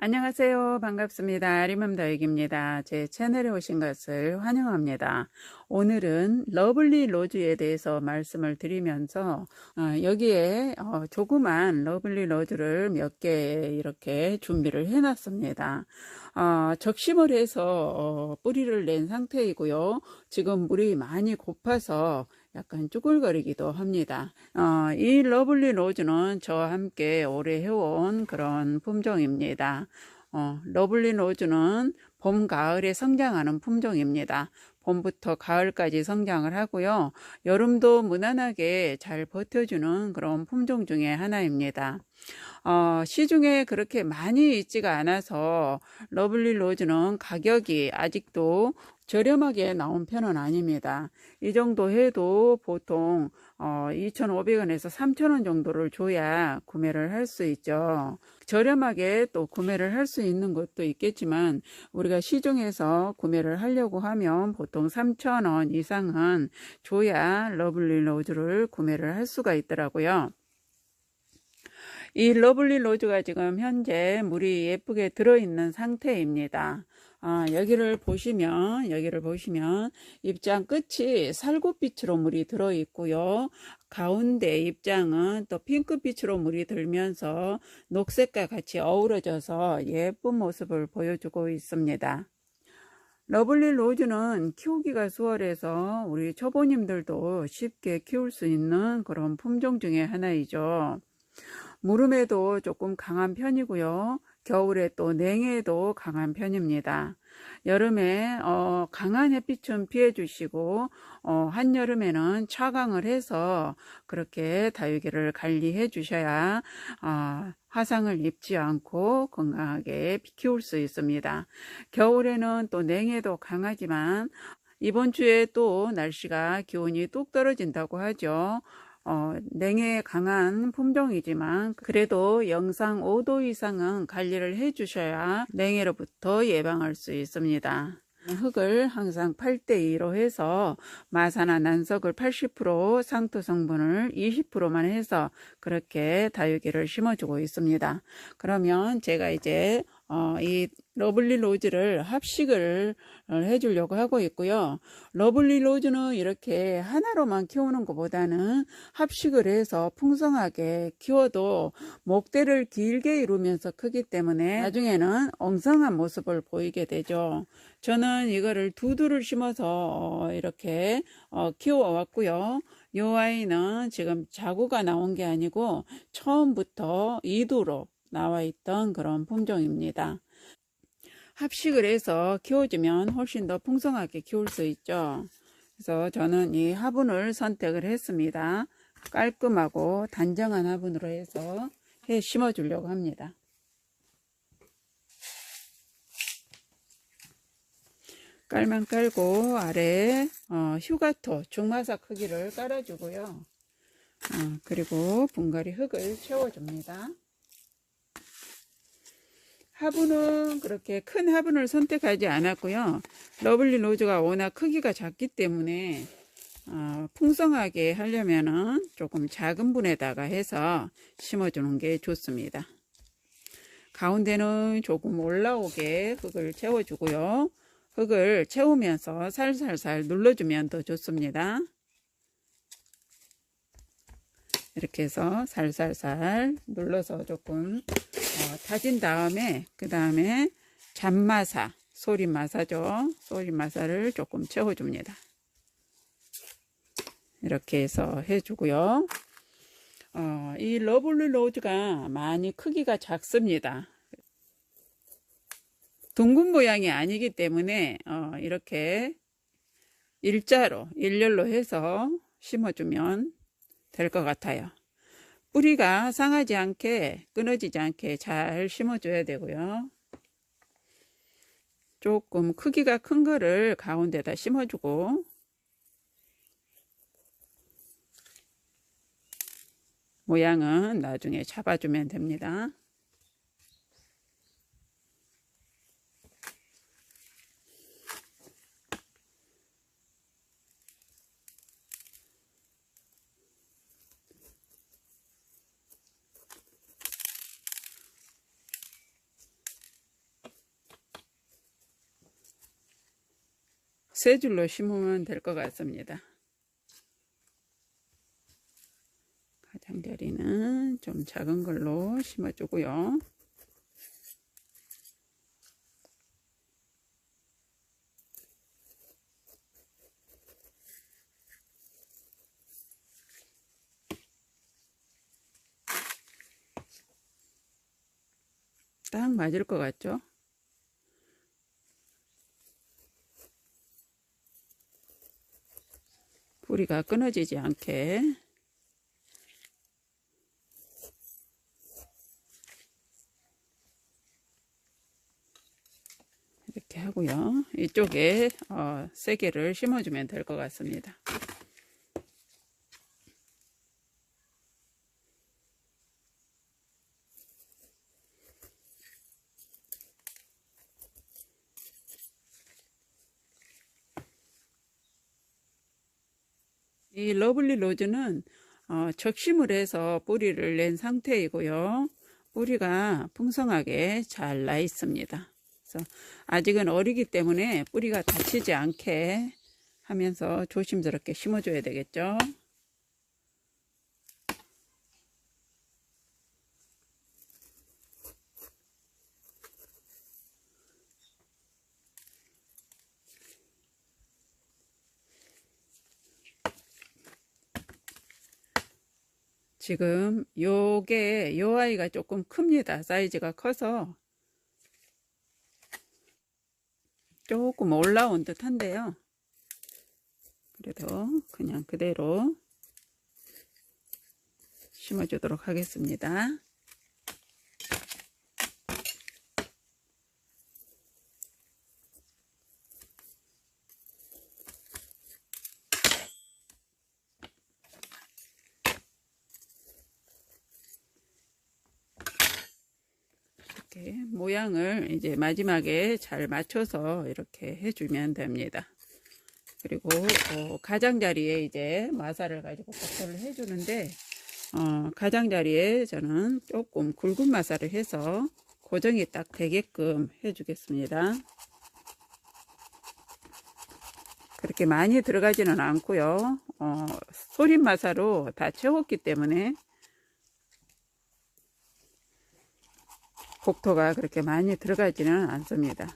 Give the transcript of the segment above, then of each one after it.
안녕하세요. 반갑습니다. 리맘다육입니다. 제 채널에 오신 것을 환영합니다. 오늘은 러블리 로즈에 대해서 말씀을 드리면서 여기에 조그만 러블리 로즈를 몇 개 이렇게 준비를 해놨습니다. 적심을 해서 뿌리를 낸 상태이고요. 지금 물이 많이 고파서 약간 쭈글거리기도 합니다. 이 러블리 로즈는 저와 함께 오래 해온 그런 품종입니다. 러블리 로즈는 봄, 가을에 성장하는 품종입니다. 봄부터 가을까지 성장을 하고요. 여름도 무난하게 잘 버텨주는 그런 품종 중에 하나입니다. 시중에 그렇게 많이 있지가 않아서 러블리 로즈는 가격이 아직도 저렴하게 나온 편은 아닙니다. 이 정도 해도 보통 2,500원에서 3,000원 정도를 줘야 구매를 할 수 있죠. 저렴하게 또 구매를 할 수 있는 것도 있겠지만 우리가 시중에서 구매를 하려고 하면 보통 3,000원 이상은 줘야 러블리 로즈를 구매를 할 수가 있더라고요. 이 러블리 로즈가 지금 현재 물이 예쁘게 들어있는 상태입니다. 여기를 보시면 입장 끝이 살구빛으로 물이 들어있고요. 가운데 입장은 또 핑크빛으로 물이 들면서 녹색과 같이 어우러져서 예쁜 모습을 보여주고 있습니다. 러블리 로즈는 키우기가 수월해서 우리 초보님들도 쉽게 키울 수 있는 그런 품종 중에 하나이죠. 무름에도 조금 강한 편이고요. 겨울에 또 냉해에도 강한 편입니다. 여름에 강한 햇빛은 피해 주시고 한여름에는 차광을 해서 그렇게 다육이를 관리해 주셔야 화상을 입지 않고 건강하게 키울 수 있습니다. 겨울에는 또 냉해도 강하지만 이번 주에 또 날씨가 기온이 뚝 떨어진다고 하죠. 냉해에 강한 품종이지만 그래도 영상 5도 이상은 관리를 해 주셔야 냉해로부터 예방할 수 있습니다. 흙을 항상 8대2로 해서 마사나 난석을 80%, 상토 성분을 20%만 해서 그렇게 다육이를 심어주고 있습니다. 그러면 제가 이제 이 러블리 로즈를 합식을 해주려고 하고 있고요. 러블리 로즈는 이렇게 하나로만 키우는 것보다는 합식을 해서 풍성하게 키워도 목대를 길게 이루면서 크기 때문에 나중에는 엉성한 모습을 보이게 되죠. 저는 이거를 두두를 심어서 이렇게 키워 왔고요. 이 아이는 지금 자구가 나온 게 아니고 처음부터 2두로 나와 있던 그런 품종입니다. 합식을 해서 키워주면 훨씬 더 풍성하게 키울 수 있죠. 그래서 저는 이 화분을 선택을 했습니다. 깔끔하고 단정한 화분으로 해서 심어 주려고 합니다. 깔만 깔고 아래에 휴가토 중마사 크기를 깔아주고요. 그리고 분갈이 흙을 채워줍니다. 화분은 그렇게 큰 화분을 선택하지 않았고요. 러블리 로즈가 워낙 크기가 작기 때문에 풍성하게 하려면은 조금 작은 분에다가 해서 심어주는 게 좋습니다. 가운데는 조금 올라오게 흙을 채워주고요. 흙을 채우면서 살살살 눌러주면 더 좋습니다. 이렇게 해서 살살살 눌러서 조금 다진 다음에 그 다음에 잔마사, 소리마사죠. 소리마사를 조금 채워줍니다. 이렇게 해서 해주고요. 이 러블리 로즈가 많이 크기가 작습니다. 둥근 모양이 아니기 때문에 이렇게 일렬로 해서 심어주면 될 것 같아요. 뿌리가 상하지 않게 끊어지지 않게 잘 심어줘야 되고요. 조금 크기가 큰 거를 가운데다 심어주고 모양은 나중에 잡아주면 됩니다. 세 줄로 심으면 될 것 같습니다. 가장자리는 좀 작은 걸로 심어주고요. 딱 맞을 것 같죠? 뿌리가 끊어지지 않게 이렇게 하고요. 이쪽에 3개를 심어주면 될 것 같습니다. 이 러블리 로즈는 적심을 해서 뿌리를 낸 상태이고요. 뿌리가 풍성하게 잘 나 있습니다. 그래서 아직은 어리기 때문에 뿌리가 다치지 않게 하면서 조심스럽게 심어줘야 되겠죠. 지금 요 아이가 조금 큽니다. 사이즈가 커서 조금 올라온 듯 한데요. 그래도 그냥 그대로 심어주도록 하겠습니다. 이렇게 모양을 이제 마지막에 잘 맞춰서 이렇게 해주면 됩니다. 그리고 가장자리에 이제 마사를 가지고 복사를 해주는데 가장자리에 저는 조금 굵은 마사를 해서 고정이 딱 되게끔 해주겠습니다. 그렇게 많이 들어가지는 않고요. 소림 마사로 다 채웠기 때문에 복토가 그렇게 많이 들어가지는 않습니다.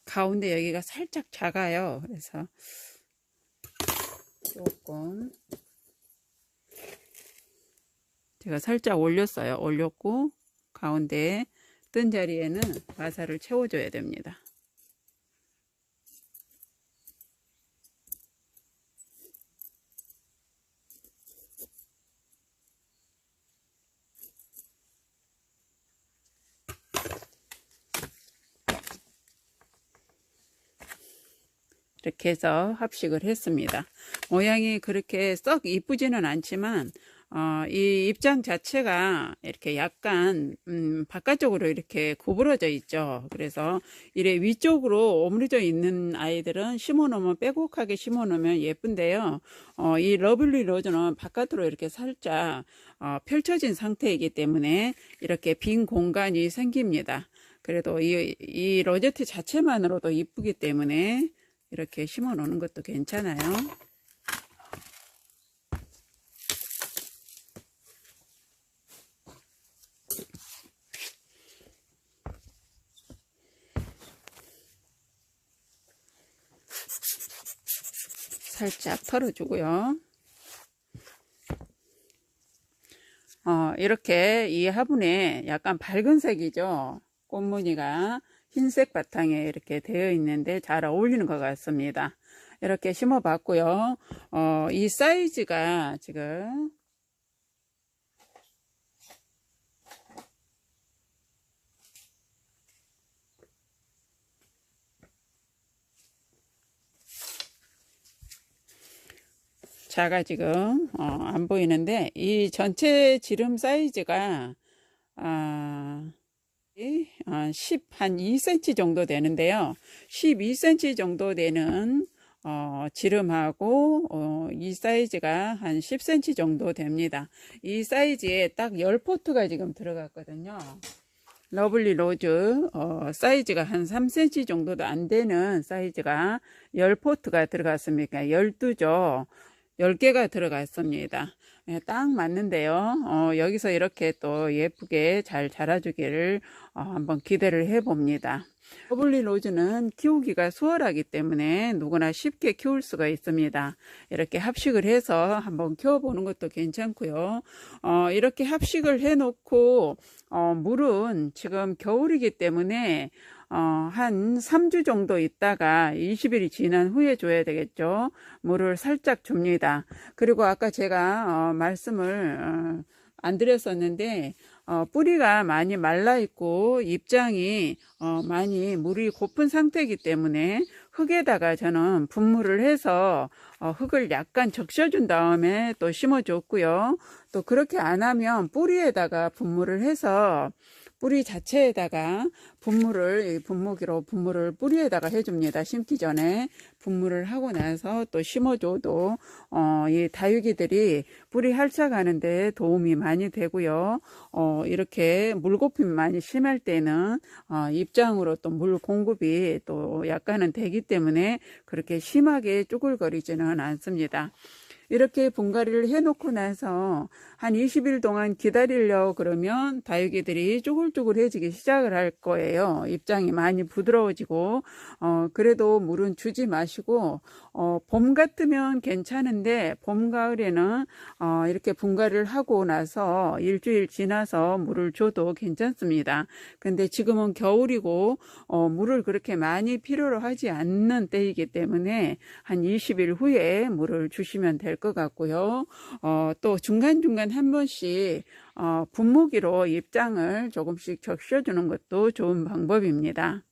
가운데 여기가 살짝 작아요. 그래서 조금 제가 살짝 올렸어요. 올렸고 가운데 뜬 자리에는 마사를 채워줘야 됩니다. 이렇게 해서 합식을 했습니다. 모양이 그렇게 썩 이쁘지는 않지만 이 입장 자체가 이렇게 약간 바깥쪽으로 이렇게 구부러져 있죠. 그래서 이래 위쪽으로 오므려져 있는 아이들은 심어 놓으면 빼곡하게 심어 놓으면 예쁜데요. 이 러블리 로즈는 바깥으로 이렇게 살짝 펼쳐진 상태이기 때문에 이렇게 빈 공간이 생깁니다. 그래도 이 로제트 자체만으로도 이쁘기 때문에 이렇게 심어 놓는 것도 괜찮아요. 살짝 털어주고요. 이렇게 이 화분에 약간 밝은 색이죠. 꽃무늬가 흰색 바탕에 이렇게 되어 있는데 잘 어울리는 것 같습니다. 이렇게 심어 봤고요. 이 사이즈가 지금 자가 지금 안 보이는데 이 전체 지름 사이즈가 10한 2cm 정도 되는데요. 12cm 정도 되는 지름하고 이 사이즈가 한 10cm 정도 됩니다. 이 사이즈에 딱 10포트가 지금 들어갔거든요. 러블리 로즈 사이즈가 한 3cm 정도도 안 되는 사이즈가 10포트가 들어갔습니까? 12죠. 10개가 들어갔습니다. 딱 맞는데요. 여기서 이렇게 또 예쁘게 잘 자라주기를 한번 기대를 해봅니다. 러블리 로즈는 키우기가 수월하기 때문에 누구나 쉽게 키울 수가 있습니다. 이렇게 합식을 해서 한번 키워보는 것도 괜찮고요. 이렇게 합식을 해놓고 물은 지금 겨울이기 때문에 한 3주 정도 있다가 20일이 지난 후에 줘야 되겠죠. 물을 살짝 줍니다. 그리고 아까 제가 말씀을 안 드렸었는데 뿌리가 많이 말라 있고 입장이 많이 물이 고픈 상태이기 때문에 흙에다가 저는 분무를 해서 흙을 약간 적셔준 다음에 또 심어줬고요. 또 그렇게 안 하면 뿌리에다가 분무를 해서 뿌리 자체에다가 분무기로 분무를 뿌리에다가 해줍니다. 심기 전에 분무를 하고 나서 또 심어줘도 이 다육이들이 뿌리 활착하는데 도움이 많이 되고요. 이렇게 물고품이 많이 심할 때는 입장으로 또 물 공급이 또 약간은 되기 때문에 그렇게 심하게 쭈글거리지는 않습니다. 이렇게 분갈이를 해놓고 나서 한 20일 동안 기다리려고 그러면 다육이들이 쭈글쭈글해지기 시작을 할 거예요. 입장이 많이 부드러워지고 그래도 물은 주지 마시고 봄 같으면 괜찮은데 봄 가을에는 이렇게 분갈이를 하고 나서 일주일 지나서 물을 줘도 괜찮습니다. 근데 지금은 겨울이고 물을 그렇게 많이 필요로 하지 않는 때이기 때문에 한 20일 후에 물을 주시면 될 것 같고요. 또 중간중간 한 번씩 분무기로 입장을 조금씩 적셔주는 것도 좋은 방법입니다.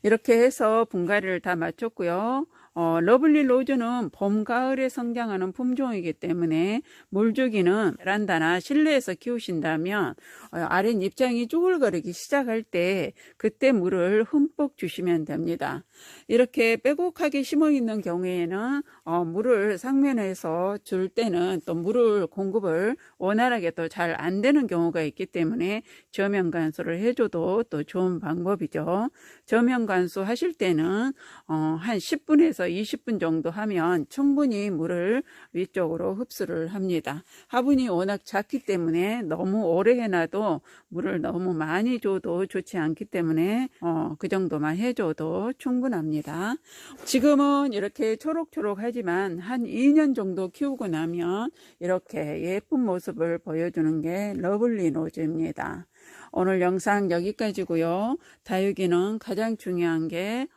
이렇게 해서 분갈이를 다 마쳤고요. 러블리 로즈는 봄, 가을에 성장하는 품종이기 때문에 물주기는 베란다나 실내에서 키우신다면 아랫입장이 쭈글거리기 시작할 때 그때 물을 흠뻑 주시면 됩니다. 이렇게 빼곡하게 심어 있는 경우에는 물을 상면에서 줄 때는 또 물을 공급을 원활하게 또 잘 안 되는 경우가 있기 때문에 저면 관수를 해줘도 또 좋은 방법이죠. 저면 관수 하실 때는 한 10분에서 20분 정도 하면 충분히 물을 위쪽으로 흡수를 합니다. 화분이 워낙 작기 때문에 너무 오래 해놔도 물을 너무 많이 줘도 좋지 않기 때문에 그 정도만 해줘도 충분합니다. 지금은 이렇게 초록초록하지만 한 2년 정도 키우고 나면 이렇게 예쁜 모습을 보여주는 게 러블리 로즈입니다. 오늘 영상 여기까지고요. 다육이는 가장 중요한 게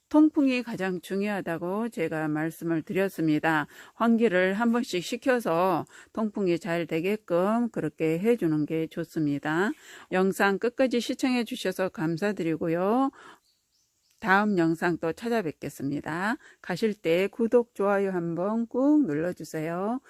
통풍이 가장 중요하다고 제가 말씀을 드렸습니다. 환기를 한 번씩 시켜서 통풍이 잘 되게끔 그렇게 해주는 게 좋습니다. 영상 끝까지 시청해 주셔서 감사드리고요. 다음 영상 또 찾아뵙겠습니다. 가실 때 구독, 좋아요 한번 꾹 눌러주세요.